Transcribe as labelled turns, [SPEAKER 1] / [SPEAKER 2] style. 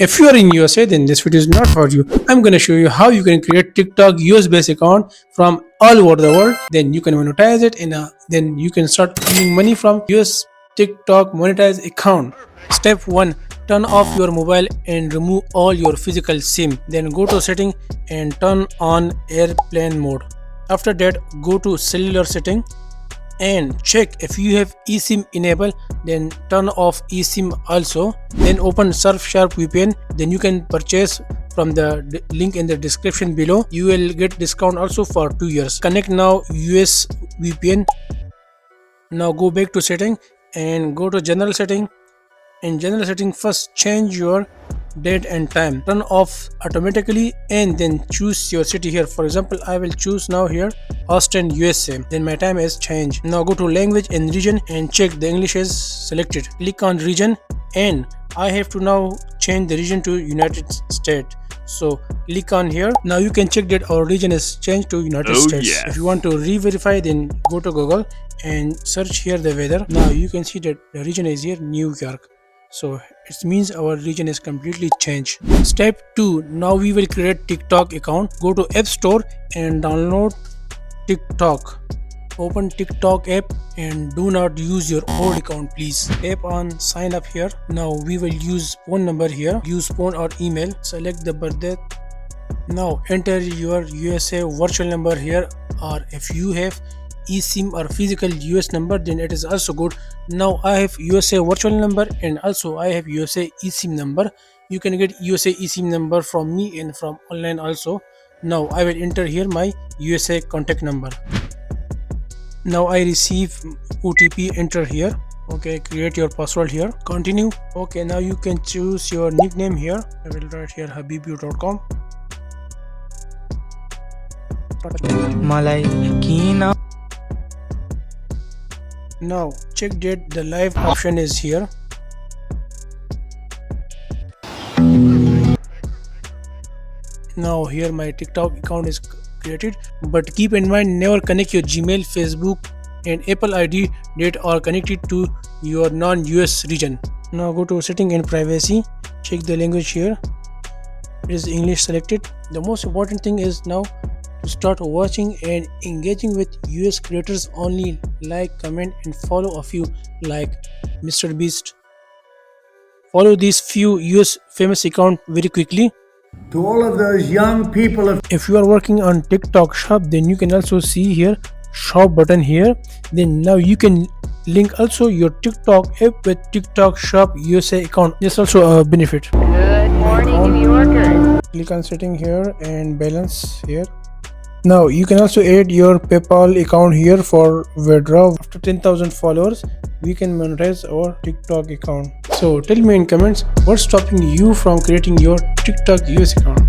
[SPEAKER 1] If you are in USA, then this video is not for you. I'm gonna show you how you can create TikTok US based account from all over the world. Then you can monetize it then you can start earning money from US TikTok monetized account. Step 1. Turn off your mobile and remove all your physical SIM. Then go to setting and turn on airplane mode. After that, go to cellular setting and check if you have eSIM enabled, then turn off eSIM also. Then open Surfshark VPN, then you can purchase from the link in the description below. You will get discount also for 2 years. Connect now US VPN. Now go back to setting and go to general setting. In general setting, first change your date and time, turn off automatically, and then choose your city here. For example, I will choose now here Austin, USA. Then my time is changed. Now go to language and region and check the English is selected. Click on region, and I have to now change the region to United States. So click on here. Now you can check that our region is changed to United States.
[SPEAKER 2] Yes.
[SPEAKER 1] If you want to re-verify, then go to Google and search here the weather. Now you can see that the region is here New York. So it means our region is completely changed. Step 2. Now we will create TikTok account. Go to App Store and download TikTok. Open TikTok app and do not use your old account, please. Tap on sign up here. Now we will use phone number here. Use phone or email. Select the birthday. Now enter your USA virtual number here, or if you have eSIM or physical US number, then it is also good. Now I have USA virtual number and also I have USA eSIM number. You can get USA eSIM number from me and from online also. Now I will enter here my USA contact number. Now I receive OTP, enter here. Okay, create your password here, continue. Okay, now you can choose your nickname here. I will write here habibu.com. Now check that the live option is here. Now here my TikTok account is created, but keep in mind never connect your Gmail, Facebook and Apple ID that are connected to your non-US region. Now go to setting and privacy, check the language here. It is English selected. The most important thing is now to start watching and engaging with US creators only. Like, comment and follow a few like Mr. Beast. Follow these few US famous accounts very quickly.
[SPEAKER 3] To all of those young people,
[SPEAKER 1] if you are working on TikTok shop, then you can also see here shop button here. Then now you can link also your TikTok app with TikTok shop USA account. That's also a benefit.
[SPEAKER 4] Good morning, New Yorkers.
[SPEAKER 1] Click on setting here and balance here. Now you can also add your PayPal account here for withdraw. After 10,000 followers, we can monetize our TikTok account. So tell me in comments what's stopping you from creating your TikTok US account.